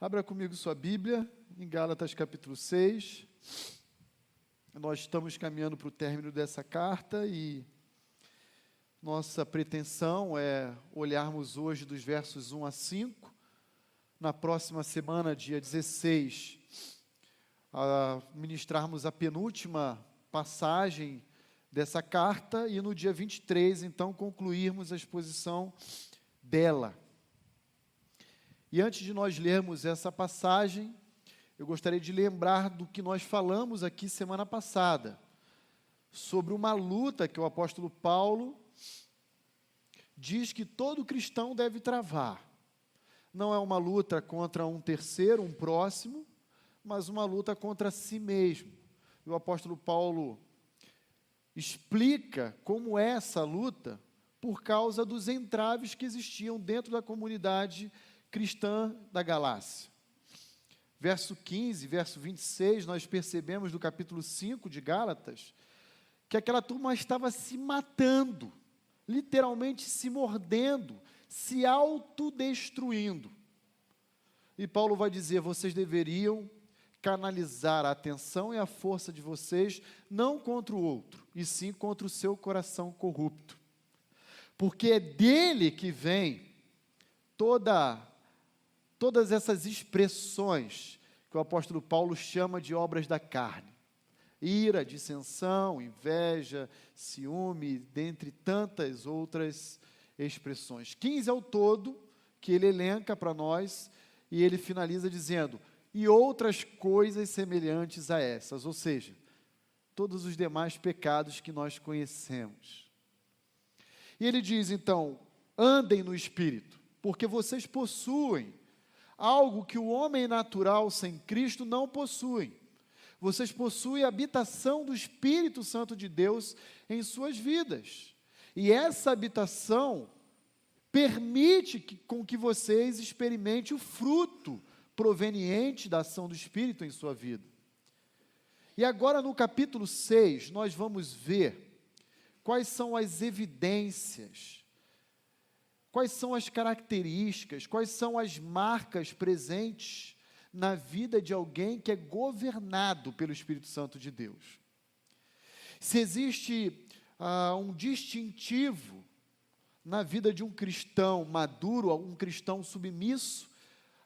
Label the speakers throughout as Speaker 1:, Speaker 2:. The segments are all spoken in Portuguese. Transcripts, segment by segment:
Speaker 1: Abra comigo sua Bíblia, em Gálatas capítulo 6. Nós estamos caminhando para o término dessa carta e nossa pretensão é olharmos hoje dos versos 1 a 5. Na próxima semana, dia 16, ministrarmos a penúltima passagem dessa carta e no dia 23, então, concluirmos a exposição dela. E antes de nós lermos essa passagem, eu gostaria de lembrar do que nós falamos aqui semana passada, sobre uma luta que o apóstolo Paulo diz que todo cristão deve travar. Não é uma luta contra um terceiro, um próximo, mas uma luta contra si mesmo. E o apóstolo Paulo explica como é essa luta por causa dos entraves que existiam dentro da comunidade cristã da Galácia. Verso 15, verso 26, nós percebemos do capítulo 5 de Gálatas, que aquela turma estava se matando, literalmente se mordendo, se autodestruindo. E Paulo vai dizer, vocês deveriam canalizar a atenção e a força de vocês, não contra o outro, e sim contra o seu coração porque é dele que vem todas essas expressões que o apóstolo Paulo chama de obras da carne. Ira, dissensão, inveja, ciúme, dentre tantas outras expressões. 15 ao todo, que ele elenca para nós, e ele finaliza dizendo, e outras coisas semelhantes a essas, ou seja, todos os demais pecados que nós conhecemos. E ele diz, então, andem no Espírito, porque vocês possuem algo que o homem natural sem Cristo não possui. Vocês possuem a habitação do Espírito Santo de Deus em suas vidas. E essa habitação permite com que vocês experimentem o fruto proveniente da ação do Espírito em sua vida. E agora no capítulo 6, nós vamos ver quais são as evidências, quais são as características, quais são as marcas presentes na vida de alguém que é governado pelo Espírito Santo de Deus. Se existe um distintivo na vida de um cristão maduro, um cristão submisso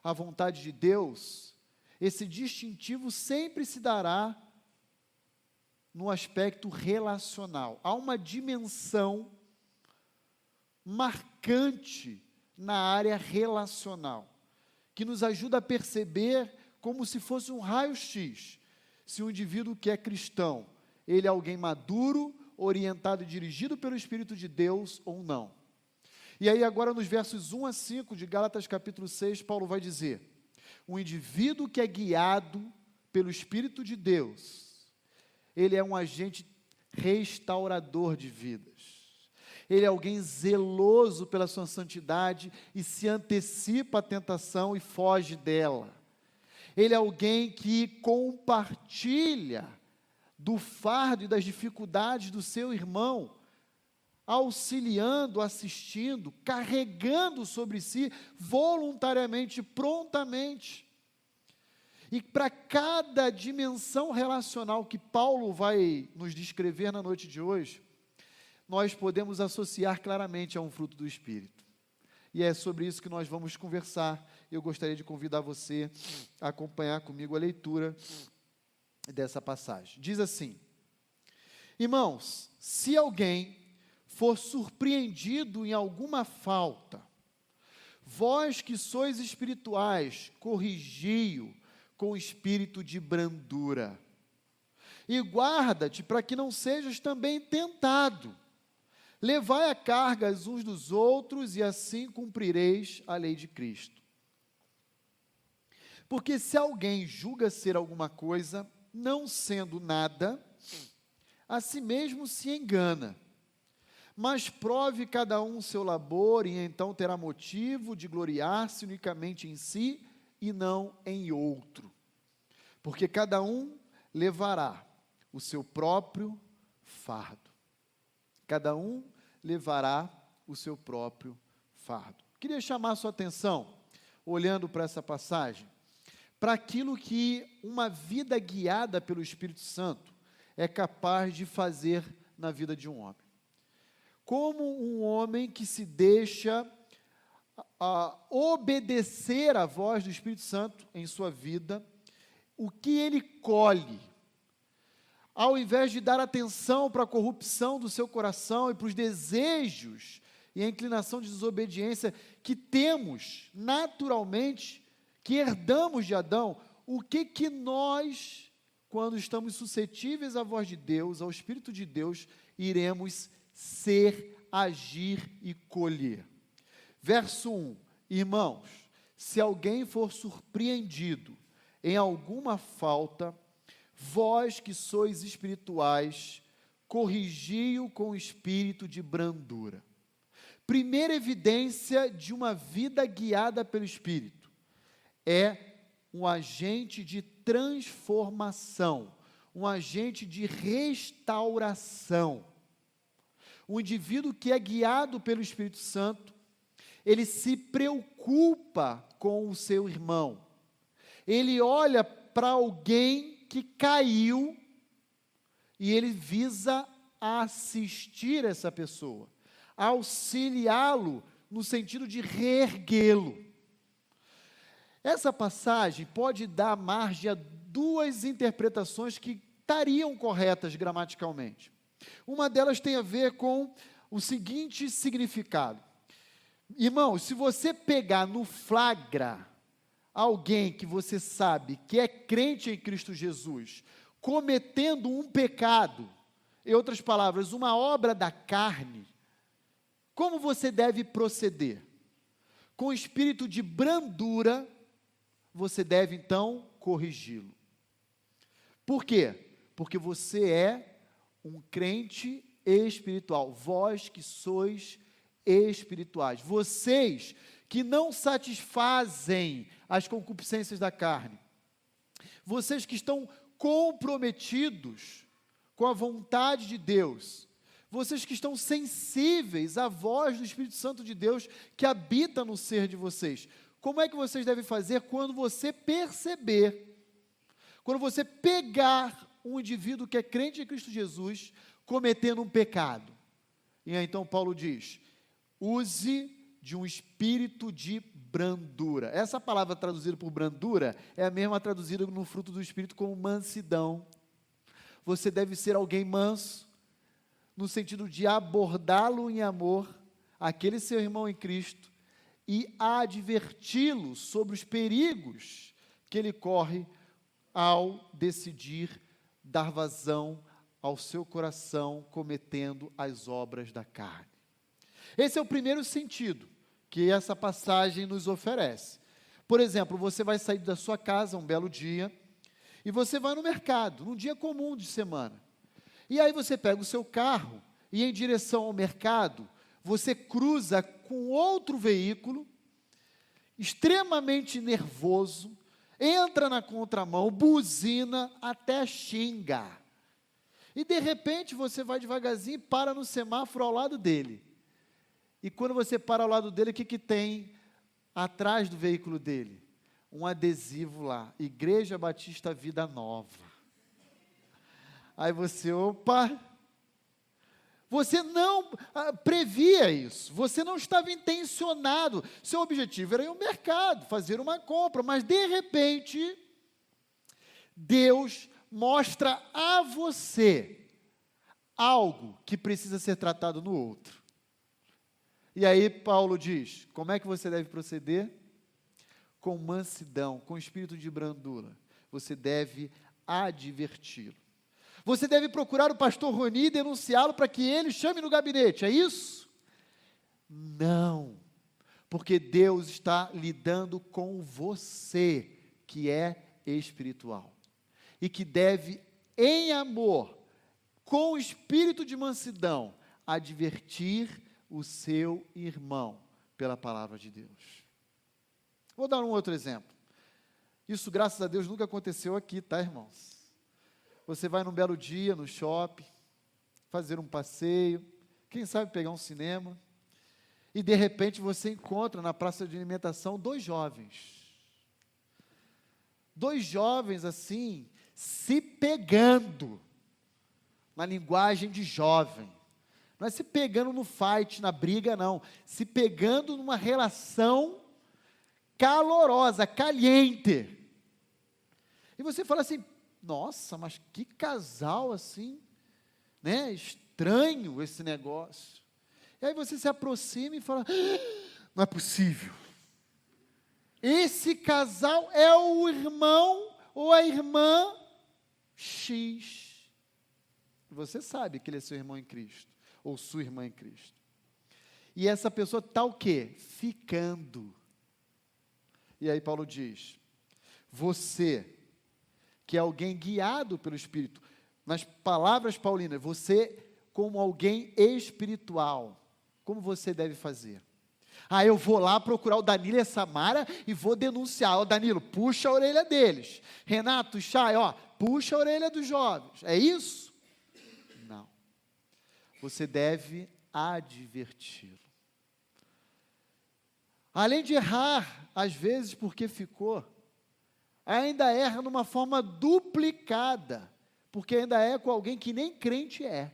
Speaker 1: à vontade de Deus, esse distintivo sempre se dará no aspecto relacional. Há uma dimensão marcante na área relacional, que nos ajuda a perceber como se fosse um raio-x, se o indivíduo que é cristão, ele é alguém maduro, orientado e dirigido pelo Espírito de Deus ou não. E aí agora nos versos 1 a 5 de Gálatas capítulo 6, Paulo vai dizer, um indivíduo que é guiado pelo Espírito de Deus, ele é um agente restaurador de vidas. Ele é alguém zeloso pela sua santidade e se antecipa à tentação e foge dela. Ele é alguém que compartilha do fardo e das dificuldades do seu irmão, auxiliando, assistindo, carregando sobre si voluntariamente, prontamente. E para cada dimensão relacional que Paulo vai nos descrever na noite de hoje, nós podemos associar claramente a um fruto do Espírito. E é sobre isso que nós vamos conversar. Eu gostaria de convidar você a acompanhar comigo a leitura dessa passagem. Diz assim, irmãos, se alguém for surpreendido em alguma falta, vós que sois espirituais, corrigi-o com espírito de brandura. E guarda-te para que não sejas também tentado. Levai a cargas uns dos outros e assim cumprireis a lei de Cristo. Porque se alguém julga ser alguma coisa, não sendo nada, a si mesmo se engana. Mas prove cada um seu labor e então terá motivo de gloriar-se unicamente em si e não em outro. Porque cada um levará o seu próprio fardo. Cada um levará o seu próprio fardo. Queria chamar a sua atenção, olhando para essa passagem, para aquilo que uma vida guiada pelo Espírito Santo é capaz de fazer na vida de um homem. Como um homem que se deixa obedecer à voz do Espírito Santo em sua vida, o que ele colhe, ao invés de dar atenção para a corrupção do seu coração e para os desejos e a inclinação de desobediência que temos naturalmente, que herdamos de Adão, o que nós, quando estamos suscetíveis à voz de Deus, ao Espírito de Deus, iremos ser, agir e colher. Verso 1, irmãos, se alguém for surpreendido em alguma falta, vós que sois espirituais, corrigi-o com espírito de brandura. Primeira evidência de uma vida guiada pelo Espírito é um agente de transformação, um agente de restauração. Um indivíduo que é guiado pelo Espírito Santo, ele se preocupa com o seu irmão. Ele olha para alguém que caiu e ele visa assistir essa pessoa, auxiliá-lo no sentido de reerguê-lo. Essa passagem pode dar margem a duas interpretações que estariam corretas gramaticalmente. Uma delas tem a ver com o seguinte significado. Irmãos, se você pegar no flagra alguém que você sabe que é crente em Cristo Jesus, cometendo um pecado, em outras palavras, uma obra da carne, como você deve proceder? Com espírito de brandura, você deve então corrigi-lo. Por quê? Porque você é um crente espiritual, vós que sois espirituais, vocês que não satisfazem as concupiscências da carne, vocês que estão comprometidos com a vontade de Deus, vocês que estão sensíveis à voz do Espírito Santo de Deus que habita no ser de vocês. Como é que vocês devem fazer quando você perceber, quando você pegar um indivíduo que é crente em Cristo Jesus cometendo um pecado? E aí, então Paulo diz, use de um espírito de brandura. Essa palavra traduzida por brandura é a mesma traduzida no fruto do Espírito como mansidão. Você deve ser alguém manso, no sentido de abordá-lo em amor, aquele seu irmão em Cristo, e adverti-lo sobre os perigos que ele corre ao decidir dar vazão ao seu coração, cometendo as obras da carne. Esse é o primeiro sentido que essa passagem nos oferece. Por exemplo, você vai sair da sua casa um belo dia, e você vai no mercado, num dia comum de semana. E aí você pega o seu carro, e em direção ao mercado, você cruza com outro veículo, extremamente nervoso, entra na contramão, buzina, até xinga. E de repente você vai devagarzinho e para no semáforo ao lado dele. E quando você para ao lado dele, o que tem atrás do veículo dele? Um adesivo lá, Igreja Batista Vida Nova. Aí você, opa, você não previa isso, você não estava intencionado, seu objetivo era ir ao mercado, fazer uma compra, mas de repente, Deus mostra a você algo que precisa ser tratado no outro. E aí Paulo diz, como é que você deve proceder? Com mansidão, com espírito de brandura, você deve adverti-lo. Você deve procurar o pastor Roni e denunciá-lo para que ele chame no gabinete, é isso? Não, porque Deus está lidando com você, que é espiritual, e que deve, em amor, com espírito de mansidão, advertir o seu irmão pela palavra de Deus. Vou dar um outro exemplo. Isso, graças a Deus, nunca aconteceu aqui, tá, irmãos? Você vai num belo dia no shopping, fazer um passeio, quem sabe pegar um cinema, e de repente você encontra na praça de alimentação 2 jovens. dois jovens assim, se pegando, na linguagem de jovem. Não é se pegando no fight, na briga, não. Se pegando numa relação calorosa, caliente. E você fala assim, nossa, mas que casal assim, né? Estranho esse negócio. E aí você se aproxima e fala, não é possível. Esse casal é o irmão ou a irmã X. Você sabe que ele é seu irmão em Cristo, ou sua irmã em Cristo. E essa pessoa está o quê? Ficando. E aí Paulo diz, você, que é alguém guiado pelo Espírito, nas palavras paulinas, você como alguém espiritual, como você deve fazer? Eu vou lá procurar o Danilo e a Samara e vou denunciar. Danilo, puxa a orelha deles. Renato, Chay, puxa a orelha dos jovens. É isso? Não. Você deve adverti-lo. Além de errar, às vezes porque ficou, ainda erra numa forma duplicada, porque ainda é com alguém que nem crente é.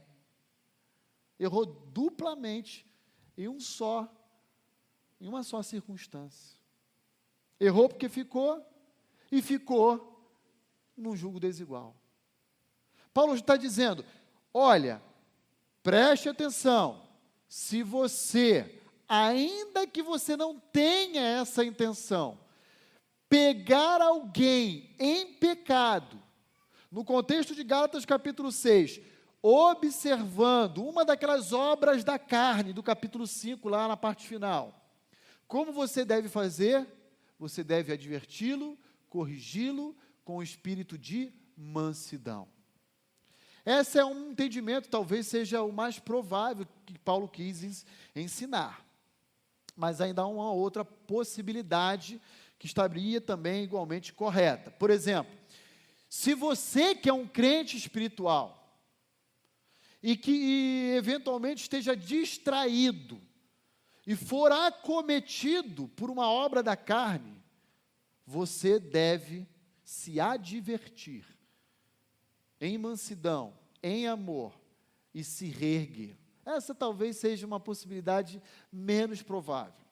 Speaker 1: Errou duplamente em uma só circunstância. Errou porque ficou, e ficou num julgo desigual. Paulo está dizendo, olha, preste atenção, se você, ainda que você não tenha essa intenção, pegar alguém em pecado, no contexto de Gálatas capítulo 6, observando uma daquelas obras da carne, do capítulo 5, lá na parte final, como você deve fazer? Você deve adverti-lo, corrigi-lo, com o espírito de mansidão. Esse é um entendimento, talvez seja o mais provável que Paulo quis ensinar. Mas ainda há uma outra possibilidade que estaria também igualmente correta. Por exemplo, se você que é um crente espiritual e que eventualmente esteja distraído e for acometido por uma obra da carne, você deve se advertir em mansidão, em amor e se reerguer. Essa talvez seja uma possibilidade menos provável.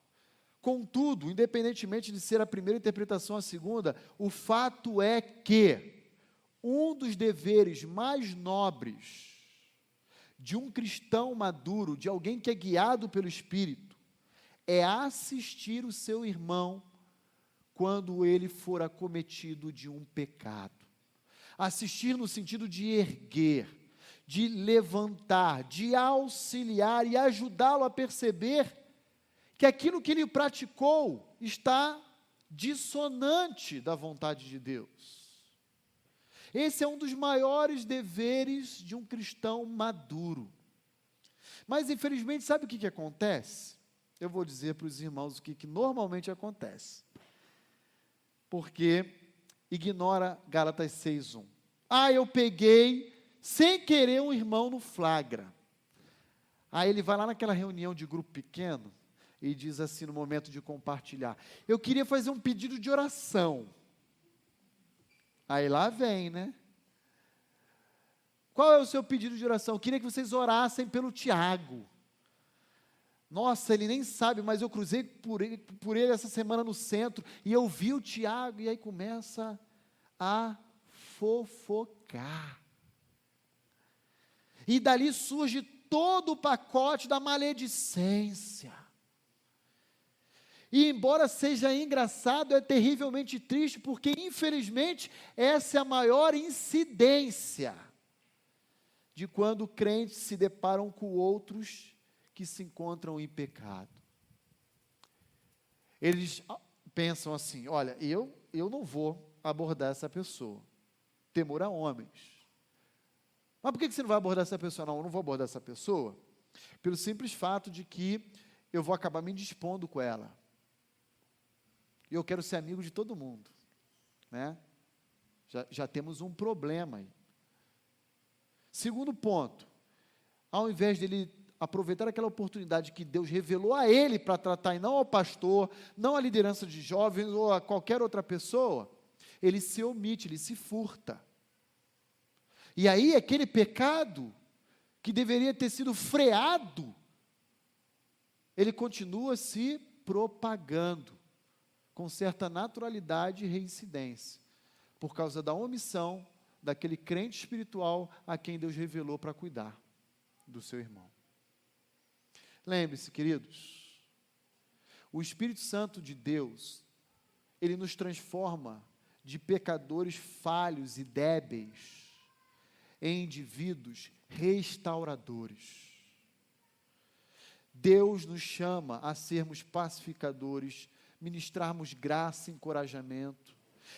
Speaker 1: Contudo, independentemente de ser a primeira interpretação ou a segunda, o fato é que um dos deveres mais nobres de um cristão maduro, de alguém que é guiado pelo Espírito, é assistir o seu irmão quando ele for acometido de um pecado. Assistir no sentido de erguer, de levantar, de auxiliar e ajudá-lo a perceber que aquilo que ele praticou está dissonante da vontade de Deus. Esse é um dos maiores deveres de um cristão maduro. Mas, infelizmente, sabe o que acontece? Eu vou dizer para os irmãos o que normalmente acontece. Porque ignora Gálatas 6:1. Eu peguei, sem querer, um irmão no flagra. Aí ele vai lá naquela reunião de grupo pequeno e diz assim, no momento de compartilhar, eu queria fazer um pedido de oração. Aí lá vem, né? Qual é o seu pedido de oração? Eu queria que vocês orassem pelo Tiago. Nossa, ele nem sabe, mas eu cruzei por ele essa semana no centro, e eu vi o Tiago, e aí começa a fofocar. E dali surge todo o pacote da maledicência. E embora seja engraçado, é terrivelmente triste, porque infelizmente essa é a maior incidência de quando crentes se deparam com outros que se encontram em pecado. Eles pensam assim, olha, eu não vou abordar essa pessoa, temor a homens. Mas por que você não vai abordar essa pessoa? Não, eu não vou abordar essa pessoa, pelo simples fato de que eu vou acabar me indispondo com ela. E eu quero ser amigo de todo mundo, né? Já temos um problema aí. Segundo ponto, ao invés dele aproveitar aquela oportunidade que Deus revelou a ele para tratar, e não ao pastor, não à liderança de jovens ou a qualquer outra pessoa, ele se omite, ele se furta. E aí, aquele pecado que deveria ter sido freado, ele continua se propagando com certa naturalidade e reincidência, por causa da omissão daquele crente espiritual a quem Deus revelou para cuidar do seu irmão. Lembre-se, queridos, o Espírito Santo de Deus, ele nos transforma de pecadores falhos e débeis em indivíduos restauradores. Deus nos chama a sermos pacificadores, ministrarmos graça e encorajamento.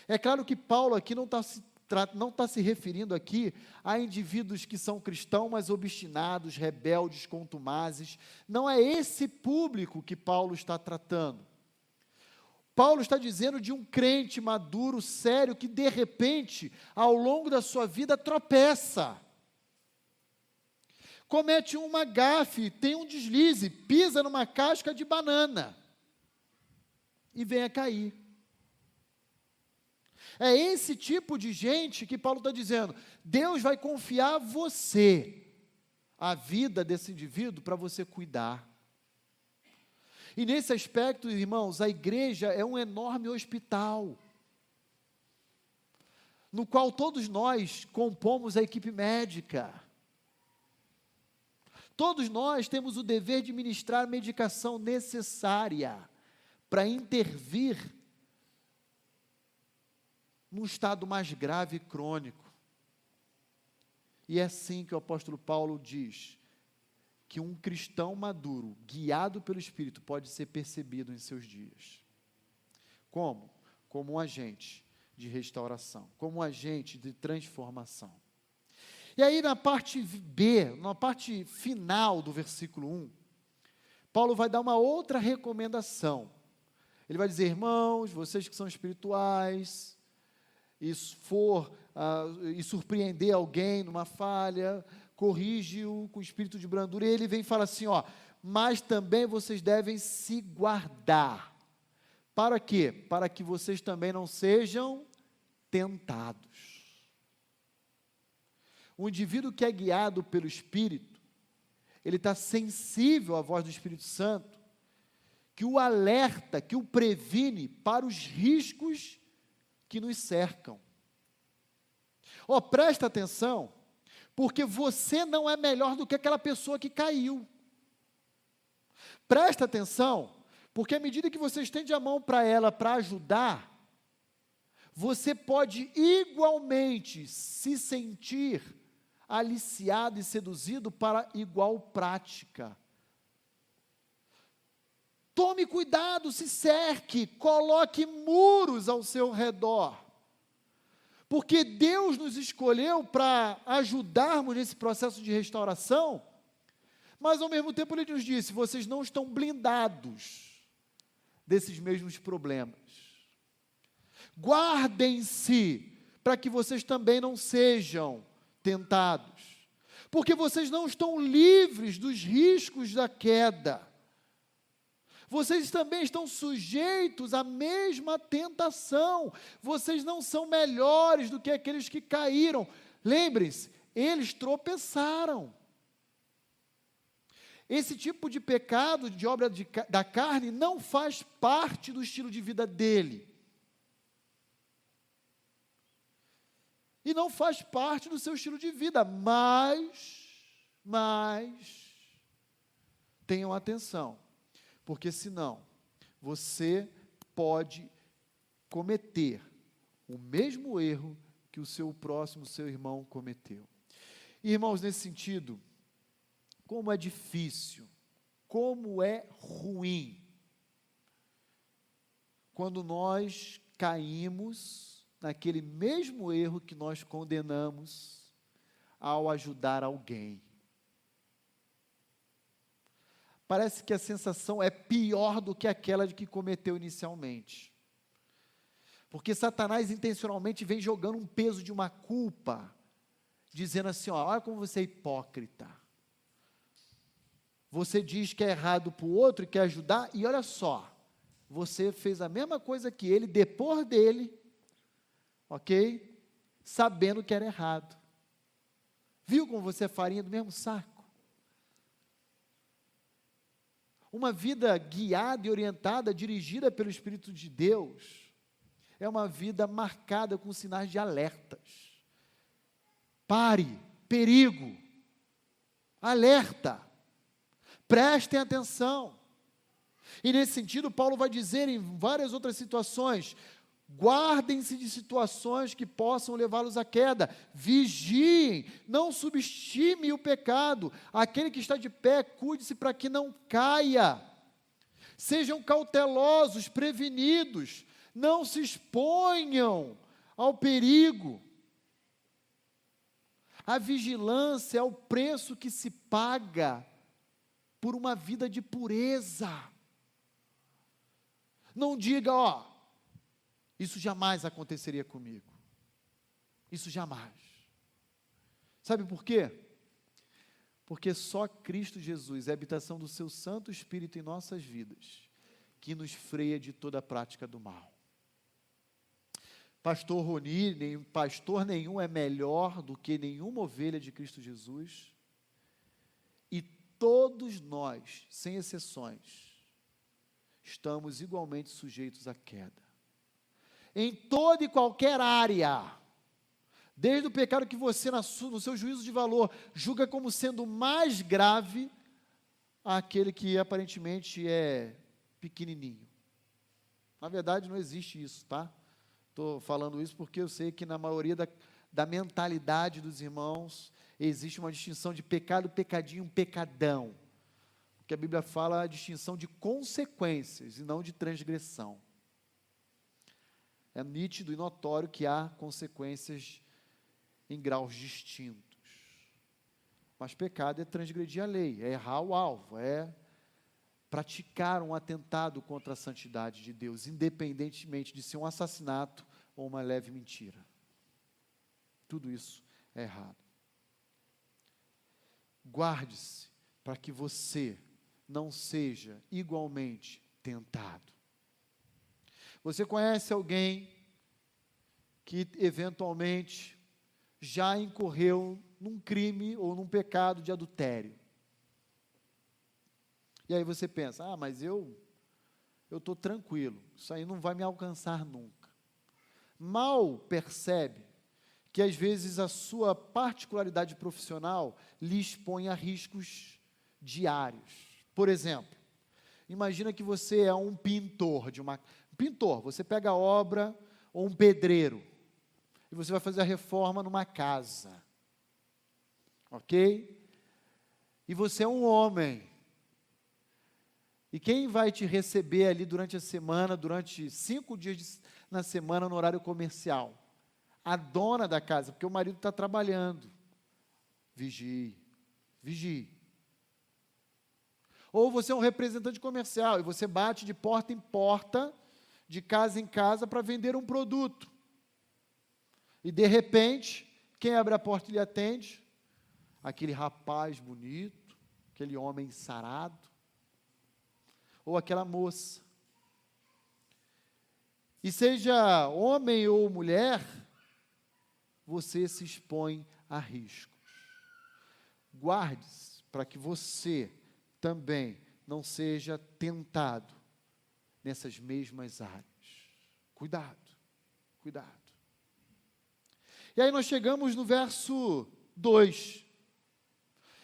Speaker 1: É claro que Paulo aqui não está se referindo aqui a indivíduos que são cristãos, mas obstinados, rebeldes, contumazes. Não é esse público que Paulo está tratando. Paulo está dizendo de um crente maduro, sério, que de repente, ao longo da sua vida, tropeça. Comete uma gafe, tem um deslize, pisa numa casca de banana e vem a cair. É esse tipo de gente que Paulo está dizendo, Deus vai confiar a você, a vida desse indivíduo, para você cuidar. E nesse aspecto, irmãos, a igreja é um enorme hospital, no qual todos nós compomos a equipe médica. Todos nós temos o dever de ministrar a medicação necessária para intervir num estado mais grave e crônico. E é assim que o apóstolo Paulo diz que um cristão maduro, guiado pelo Espírito, pode ser percebido em seus dias. Como? Como um agente de restauração, como um agente de transformação. E aí na parte B, na parte final do versículo 1, Paulo vai dar uma outra recomendação. Ele vai dizer, irmãos, vocês que são espirituais, e surpreender alguém numa falha, corrige-o com espírito de brandura, e ele vem e fala assim, mas também vocês devem se guardar. Para quê? Para que vocês também não sejam tentados. O indivíduo que é guiado pelo Espírito, ele está sensível à voz do Espírito Santo, que o alerta, que o previne para os riscos que nos cercam. Presta atenção, porque você não é melhor do que aquela pessoa que caiu. Presta atenção, porque à medida que você estende a mão para ela para ajudar, você pode igualmente se sentir aliciado e seduzido para igual prática. Tome cuidado, se cerque, coloque muros ao seu redor, porque Deus nos escolheu para ajudarmos nesse processo de restauração, mas ao mesmo tempo Ele nos disse, vocês não estão blindados desses mesmos problemas. Guardem-se, para que vocês também não sejam tentados, porque vocês não estão livres dos riscos da queda. Vocês também estão sujeitos à mesma tentação. Vocês não são melhores do que aqueles que caíram. Lembrem-se, eles tropeçaram. Esse tipo de pecado, de obra da carne, não faz parte do estilo de vida dele. E não faz parte do seu estilo de vida, mas, tenham atenção, porque senão, você pode cometer o mesmo erro que o seu próximo, seu irmão, cometeu. E, irmãos, nesse sentido, como é difícil, como é ruim, quando nós caímos naquele mesmo erro que nós condenamos ao ajudar alguém. Parece que a sensação é pior do que aquela de que cometeu inicialmente. Porque Satanás intencionalmente vem jogando um peso de uma culpa, dizendo assim, olha como você é hipócrita. Você diz que é errado para o outro e quer ajudar, e olha só, você fez a mesma coisa que ele, depois dele, ok? Sabendo que era errado. Viu como você é farinha do mesmo saco? Uma vida guiada e orientada, dirigida pelo Espírito de Deus, é uma vida marcada com sinais de alertas. Pare, perigo, alerta, prestem atenção. E nesse sentido, Paulo vai dizer em várias outras situações: guardem-se de situações que possam levá-los à queda, vigiem, não subestime o pecado, aquele que está de pé, cuide-se para que não caia, sejam cautelosos, prevenidos, não se exponham ao perigo. A vigilância é o preço que se paga por uma vida de pureza. Não diga, isso jamais aconteceria comigo. Isso jamais. Sabe por quê? Porque só Cristo Jesus é a habitação do seu Santo Espírito em nossas vidas, que nos freia de toda a prática do mal. Pastor Roni, pastor nenhum é melhor do que nenhuma ovelha de Cristo Jesus, e todos nós, sem exceções, estamos igualmente sujeitos à queda. Em toda e qualquer área, desde o pecado que você, no seu juízo de valor, julga como sendo mais grave, àquele que aparentemente é pequenininho. Na verdade, não existe isso, tá? Estou falando isso porque eu sei que na maioria da mentalidade dos irmãos, existe uma distinção de pecado, pecadinho, pecadão. Porque a Bíblia fala a distinção de consequências e não de transgressão. É nítido e notório que há consequências em graus distintos. Mas pecado é transgredir a lei, é errar o alvo, é praticar um atentado contra a santidade de Deus, independentemente de ser um assassinato ou uma leve mentira. Tudo isso é errado. Guarde-se para que você não seja igualmente tentado. Você conhece alguém que eventualmente já incorreu num crime ou num pecado de adultério? E aí você pensa, mas eu estou tranquilo, isso aí não vai me alcançar nunca. Mal percebe que às vezes a sua particularidade profissional lhe expõe a riscos diários. Por exemplo, imagina que você é um pintor, você pega a obra, ou um pedreiro, e você vai fazer a reforma numa casa, ok? E você é um homem, e quem vai te receber ali durante a semana, durante 5 dias na semana no horário comercial? A dona da casa, porque o marido está trabalhando. Vigie, vigie. Ou você é um representante comercial, e você bate de porta em porta, de casa em casa, para vender um produto. E de repente, quem abre a porta e lhe atende? Aquele rapaz bonito, aquele homem sarado, ou aquela moça. E seja homem ou mulher, você se expõe a riscos. Guarde-se para que você também não seja tentado nessas mesmas áreas. Cuidado, cuidado. E aí nós chegamos no verso 2.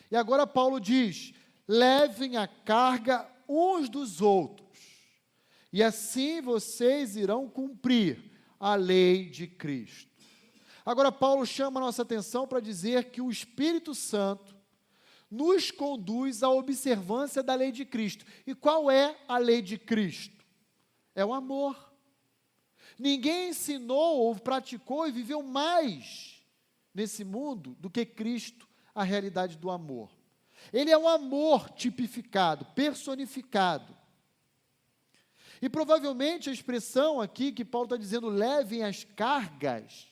Speaker 1: E agora Paulo diz: levem a carga uns dos outros, e assim vocês irão cumprir a lei de Cristo. Agora Paulo chama a nossa atenção para dizer que o Espírito Santo nos conduz à observância da lei de Cristo. E qual é a lei de Cristo? É o amor. Ninguém ensinou ou praticou e viveu mais nesse mundo do que Cristo, a realidade do amor. Ele é um amor tipificado, personificado. E provavelmente a expressão aqui que Paulo está dizendo, levem as cargas,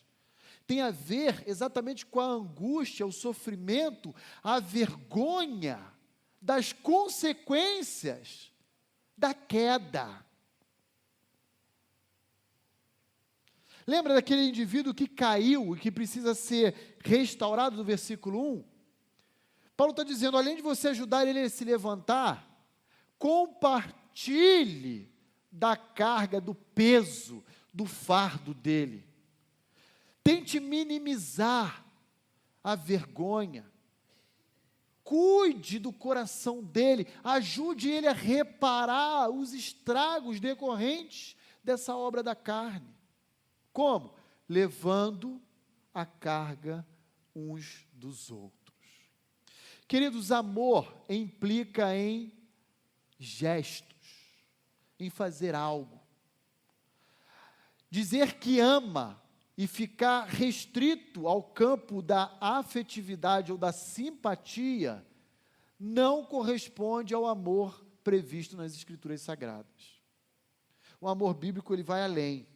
Speaker 1: tem a ver exatamente com a angústia, o sofrimento, a vergonha das consequências da queda. Lembra daquele indivíduo que caiu e que precisa ser restaurado, do versículo 1? Paulo está dizendo, além de você ajudar ele a se levantar, compartilhe da carga, do peso, do fardo dele. Tente minimizar a vergonha. Cuide do coração dele, ajude ele a reparar os estragos decorrentes dessa obra da carne. Como? Levando a carga uns dos outros. Queridos, amor implica em gestos, em fazer algo. Dizer que ama e ficar restrito ao campo da afetividade ou da simpatia não corresponde ao amor previsto nas Escrituras Sagradas. O amor bíblico, ele vai além.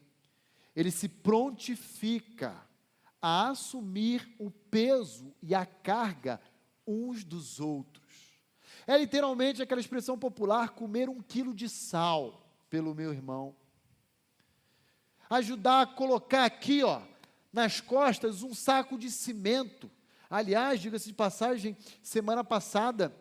Speaker 1: Ele se prontifica a assumir o peso e a carga uns dos outros. É literalmente aquela expressão popular, comer 1 quilo de sal pelo meu irmão. Ajudar a colocar aqui, nas costas, um saco de cimento. Aliás, diga-se de passagem, semana passada,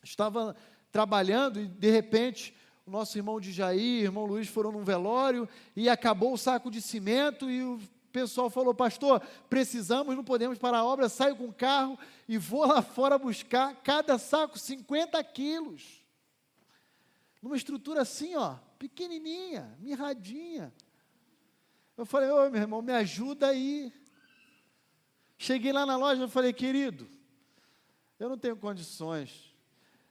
Speaker 1: estava trabalhando e, de repente, o nosso irmão de Jair, irmão Luiz, foram num velório e acabou o saco de cimento e o pessoal falou, pastor, precisamos, não podemos parar a obra, saio com o carro e vou lá fora buscar cada saco 50 quilos. Numa estrutura assim, pequenininha, mirradinha. Eu falei, ô meu irmão, me ajuda aí. Cheguei lá na loja e falei, querido, eu não tenho condições,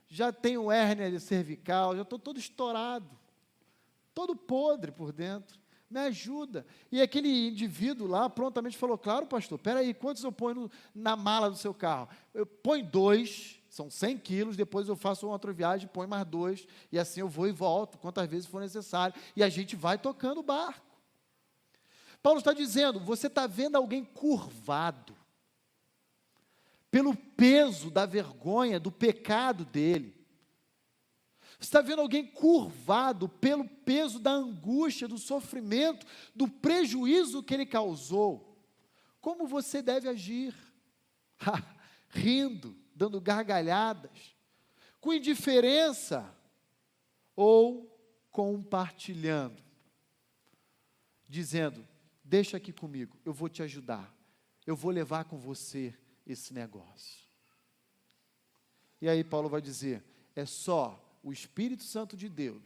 Speaker 1: já tenho hérnia de cervical, já estou todo estourado, todo podre por dentro, me ajuda. E aquele indivíduo lá prontamente falou, claro pastor, peraí, quantos eu ponho na mala do seu carro? Eu ponho 2, são 100 quilos, depois eu faço uma outra viagem, ponho mais 2, e assim eu vou e volto, quantas vezes for necessário, e a gente vai tocando o barco. Paulo está dizendo, você está vendo alguém curvado, pelo peso da vergonha, do pecado dele. Você está vendo alguém curvado pelo peso da angústia, do sofrimento, do prejuízo que ele causou. Como você deve agir? Rindo, dando gargalhadas, com indiferença ou compartilhando, dizendo, deixa aqui comigo, eu vou te ajudar, eu vou levar com você esse negócio. E aí Paulo vai dizer, é só o Espírito Santo de Deus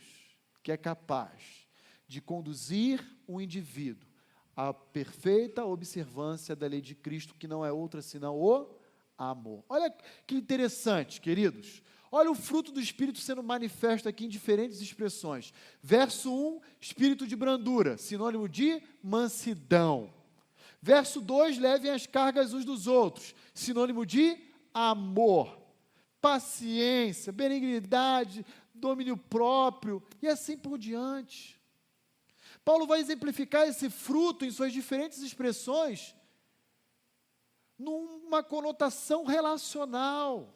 Speaker 1: que é capaz de conduzir um indivíduo à perfeita observância da lei de Cristo, que não é outra senão o amor. Olha que interessante, queridos. Olha o fruto do Espírito sendo manifesto aqui em diferentes expressões. Verso 1, espírito de brandura, sinônimo de mansidão. Verso 2, levem as cargas uns dos outros, sinônimo de amor, paciência, benignidade, domínio próprio, e assim por diante. Paulo vai exemplificar esse fruto em suas diferentes expressões, numa conotação relacional,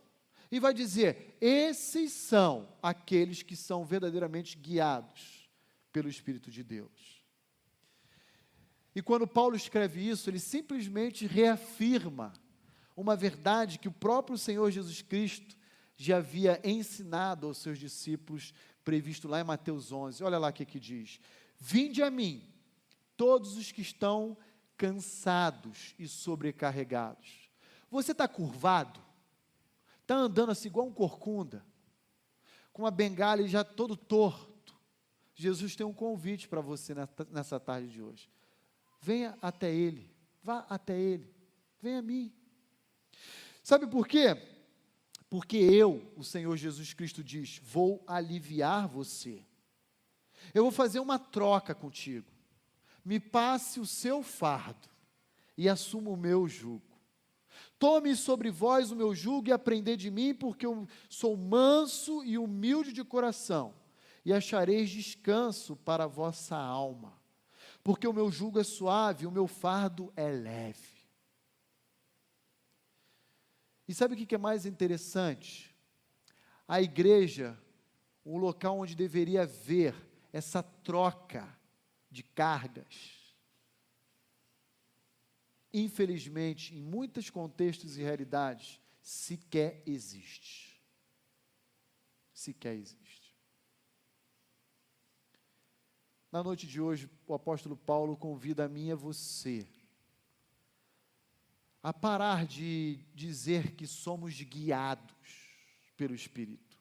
Speaker 1: e vai dizer, esses são aqueles que são verdadeiramente guiados pelo Espírito de Deus. E quando Paulo escreve isso, ele simplesmente reafirma uma verdade que o próprio Senhor Jesus Cristo já havia ensinado aos seus discípulos, previsto lá em Mateus 11. Olha lá o que diz, vinde a mim, todos os que estão cansados e sobrecarregados. Você está curvado? Está andando assim igual um corcunda, com uma bengala e já todo torto? Jesus tem um convite para você nessa tarde de hoje. Venha até Ele, vá até Ele, venha a mim. Sabe por quê? Porque eu, o Senhor Jesus Cristo diz, vou aliviar você. Eu vou fazer uma troca contigo. Me passe o seu fardo e assuma o meu jugo. Tome sobre vós o meu jugo e aprendei de mim, porque eu sou manso e humilde de coração, e achareis descanso para a vossa alma. Porque o meu jugo é suave, o meu fardo é leve. E sabe o que é mais interessante? A igreja, um local onde deveria haver essa troca de cargas, infelizmente, em muitos contextos e realidades, sequer existe. Sequer existe. Na noite de hoje, o apóstolo Paulo convida a mim e a você a parar de dizer que somos guiados pelo Espírito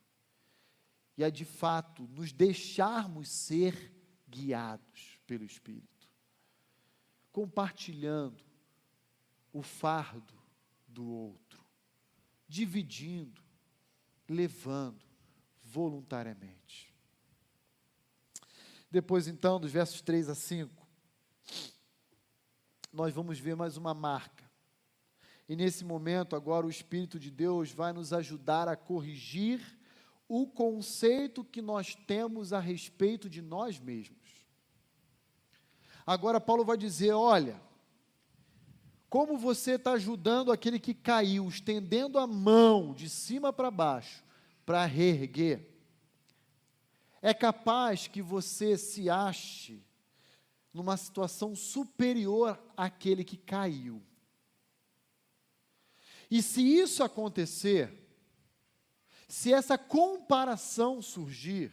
Speaker 1: e a, de fato, nos deixarmos ser guiados pelo Espírito, compartilhando o fardo do outro, dividindo, levando voluntariamente. Depois, então, dos versos 3 a 5, nós vamos ver mais uma marca. E nesse momento, agora, o Espírito de Deus vai nos ajudar a corrigir o conceito que nós temos a respeito de nós mesmos. Agora, Paulo vai dizer, olha, como você está ajudando aquele que caiu, estendendo a mão de cima para baixo, para reerguer, é capaz que você se ache numa situação superior àquele que caiu. E se isso acontecer, se essa comparação surgir,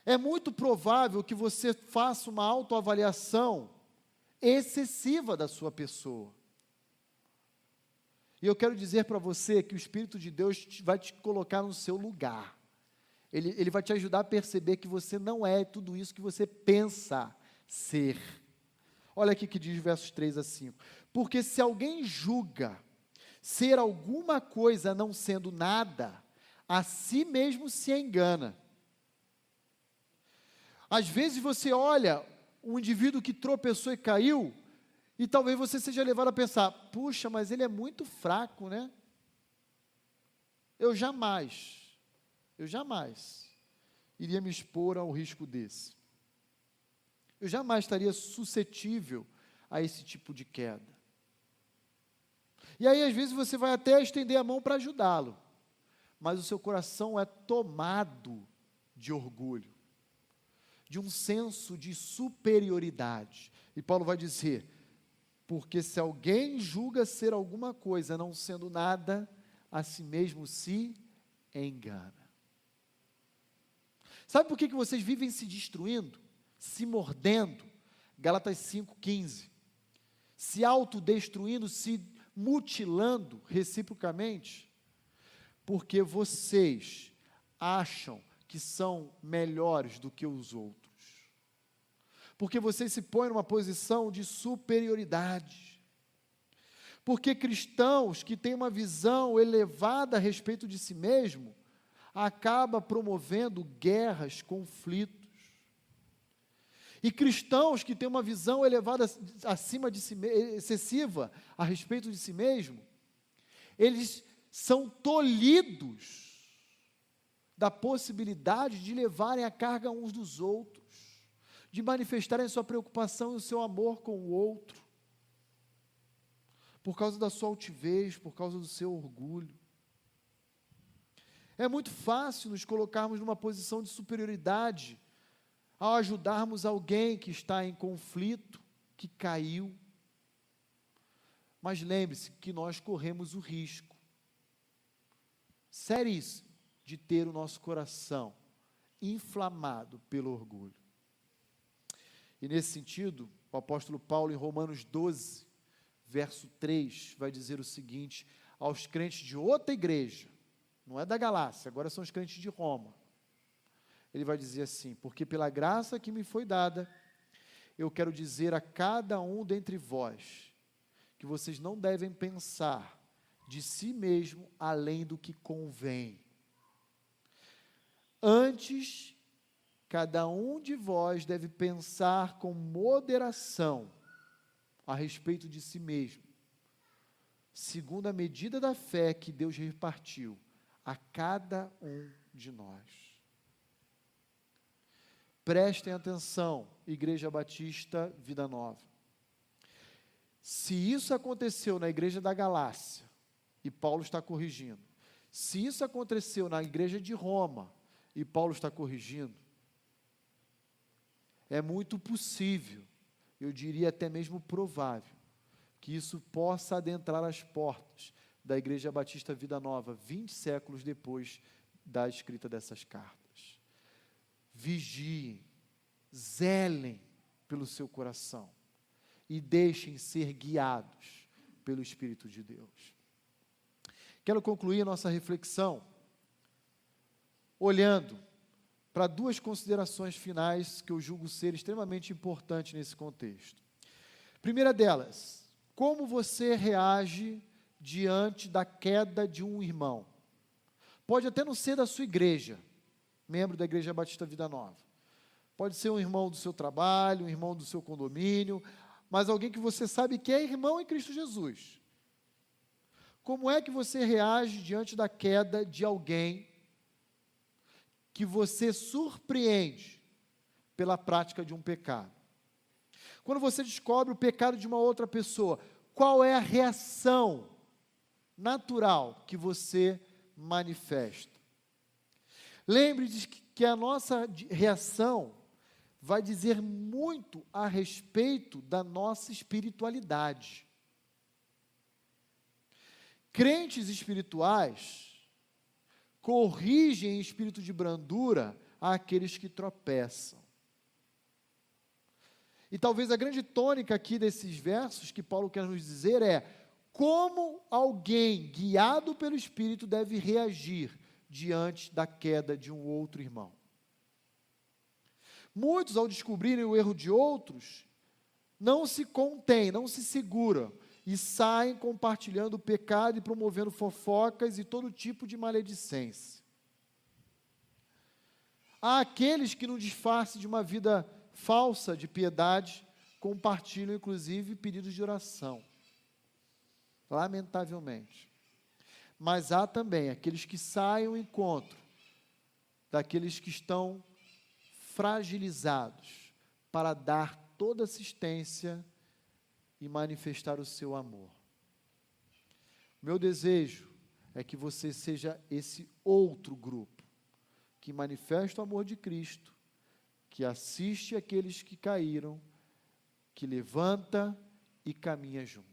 Speaker 1: é muito provável que você faça uma autoavaliação excessiva da sua pessoa. E eu quero dizer para você que o Espírito de Deus vai te colocar no seu lugar. Ele vai te ajudar a perceber que você não é tudo isso que você pensa ser. Olha aqui que diz versos 3 a 5. Porque se alguém julga ser alguma coisa não sendo nada, a si mesmo se engana. Às vezes você olha um indivíduo que tropeçou e caiu, e talvez você seja levado a pensar, puxa, mas ele é muito fraco, né? Eu jamais iria me expor ao risco desse. Eu jamais estaria suscetível a esse tipo de queda. E aí, às vezes, você vai até estender a mão para ajudá-lo, mas o seu coração é tomado de orgulho, de um senso de superioridade. E Paulo vai dizer, porque se alguém julga ser alguma coisa, não sendo nada, a si mesmo se engana. Sabe por que vocês vivem se destruindo, se mordendo? Gálatas 5,15. Se autodestruindo, se mutilando reciprocamente, porque vocês acham que são melhores do que os outros, porque vocês se põem numa posição de superioridade, porque cristãos que têm uma visão elevada a respeito de si mesmo, acaba promovendo guerras, conflitos. E cristãos que têm uma visão elevada acima de si, excessiva a respeito de si mesmo, eles são tolhidos da possibilidade de levarem a carga uns dos outros, de manifestarem a sua preocupação e o seu amor com o outro, por causa da sua altivez, por causa do seu orgulho. É muito fácil nos colocarmos numa posição de superioridade ao ajudarmos alguém que está em conflito, que caiu. Mas lembre-se que nós corremos o risco seríssimo de ter o nosso coração inflamado pelo orgulho. E nesse sentido, o apóstolo Paulo, em Romanos 12, verso 3, vai dizer o seguinte aos crentes de outra igreja, não é da Galácia, agora são os crentes de Roma. Ele vai dizer assim, porque pela graça que me foi dada, eu quero dizer a cada um dentre vós, que vocês não devem pensar de si mesmo além do que convém. Antes, cada um de vós deve pensar com moderação a respeito de si mesmo, segundo a medida da fé que Deus repartiu a cada um de nós. Prestem atenção, Igreja Batista Vida Nova. Se isso aconteceu na igreja da Galácia, e Paulo está corrigindo, se isso aconteceu na igreja de Roma, e Paulo está corrigindo, é muito possível, eu diria até mesmo provável, que isso possa adentrar as portas da Igreja Batista Vida Nova, 20 séculos depois da escrita dessas cartas. Vigiem, zelem pelo seu coração e deixem ser guiados pelo Espírito de Deus. Quero concluir a nossa reflexão olhando para duas considerações finais que eu julgo ser extremamente importantes nesse contexto. Primeira delas, como você reage diante da queda de um irmão? Pode até não ser da sua igreja, membro da Igreja Batista Vida Nova. Pode ser um irmão do seu trabalho, um irmão do seu condomínio, mas alguém que você sabe que é irmão em Cristo Jesus. Como é que você reage diante da queda de alguém que você surpreende pela prática de um pecado? Quando você descobre o pecado de uma outra pessoa, qual é a reação natural que você manifesta? Lembre-se que a nossa reação vai dizer muito a respeito da nossa espiritualidade. Crentes espirituais corrigem em espírito de brandura àqueles que tropeçam. E talvez a grande tônica aqui desses versos que Paulo quer nos dizer é como alguém guiado pelo Espírito deve reagir diante da queda de um outro irmão. Muitos, ao descobrirem o erro de outros, não se contêm, não se seguram e saem compartilhando o pecado e promovendo fofocas e todo tipo de maledicência. Há aqueles que, no disfarce de uma vida falsa de piedade, compartilham, inclusive, pedidos de oração. Lamentavelmente. Mas há também aqueles que saem ao encontro daqueles que estão fragilizados para dar toda assistência e manifestar o seu amor. Meu desejo é que você seja esse outro grupo que manifesta o amor de Cristo, que assiste aqueles que caíram, que levanta e caminha junto.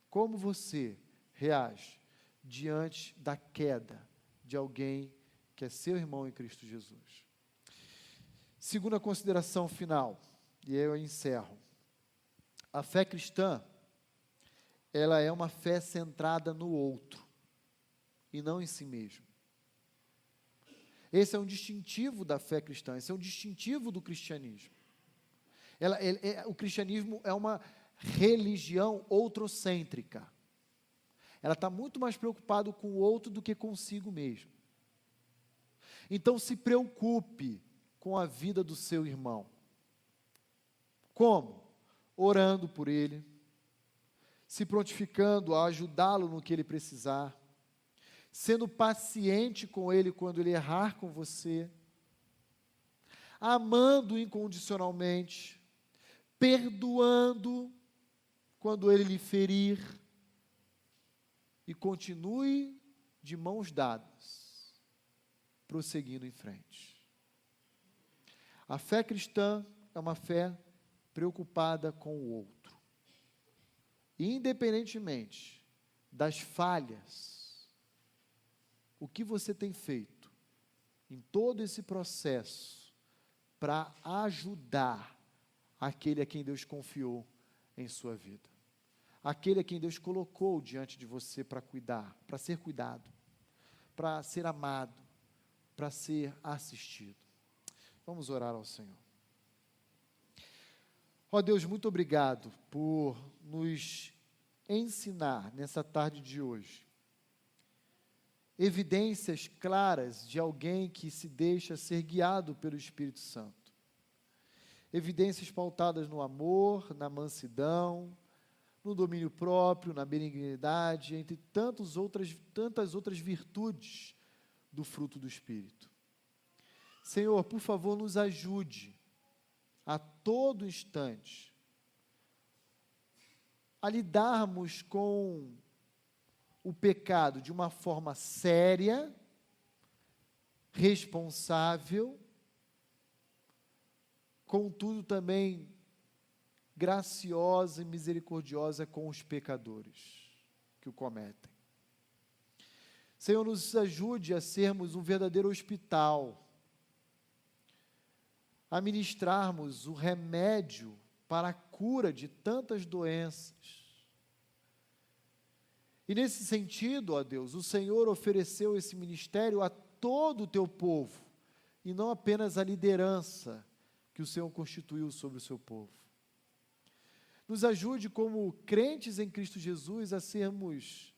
Speaker 1: Como você reage diante da queda de alguém que é seu irmão em Cristo Jesus? Segunda consideração final, e eu encerro. A fé cristã, ela é uma fé centrada no outro, e não em si mesmo. Esse é um distintivo da fé cristã, esse é um distintivo do cristianismo. O cristianismo é uma religião outrocêntrica. Ela está muito mais preocupada com o outro do que consigo mesmo. Então, se preocupe com a vida do seu irmão. Como? Orando por ele, se prontificando a ajudá-lo no que ele precisar, sendo paciente com ele quando ele errar com você, amando incondicionalmente, perdoando quando ele lhe ferir, e continue de mãos dadas, prosseguindo em frente. A fé cristã é uma fé preocupada com o outro. E independentemente das falhas, o que você tem feito em todo esse processo para ajudar aquele a quem Deus confiou em sua vida? Aquele a quem Deus colocou diante de você para cuidar, para ser cuidado, para ser amado, para ser assistido. Vamos orar ao Senhor. Ó Deus, muito obrigado por nos ensinar nessa tarde de hoje evidências claras de alguém que se deixa ser guiado pelo Espírito Santo. Evidências pautadas no amor, na mansidão, no domínio próprio, na benignidade, entre tantas outras virtudes do fruto do Espírito. Senhor, por favor, nos ajude a todo instante a lidarmos com o pecado de uma forma séria, responsável, contudo também graciosa e misericordiosa com os pecadores que o cometem. Senhor, nos ajude a sermos um verdadeiro hospital, a ministrarmos o remédio para a cura de tantas doenças. E nesse sentido, ó Deus, o Senhor ofereceu esse ministério a todo o teu povo, e não apenas a liderança que o Senhor constituiu sobre o seu povo. Nos ajude como crentes em Cristo Jesus a sermos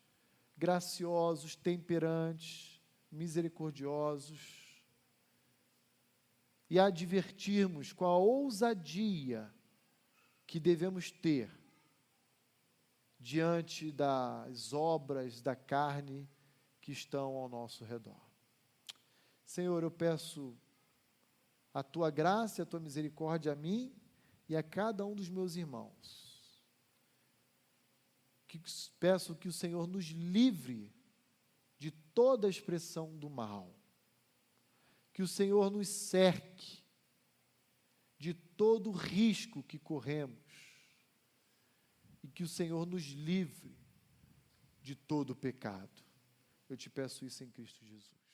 Speaker 1: graciosos, temperantes, misericordiosos, e a advertirmos com a ousadia que devemos ter diante das obras da carne que estão ao nosso redor. Senhor, eu peço a Tua graça e a Tua misericórdia a mim e a cada um dos meus irmãos. Peço que o Senhor nos livre de toda expressão do mal. Que o Senhor nos cerque de todo o risco que corremos. E que o Senhor nos livre de todo o pecado. Eu te peço isso em Cristo Jesus.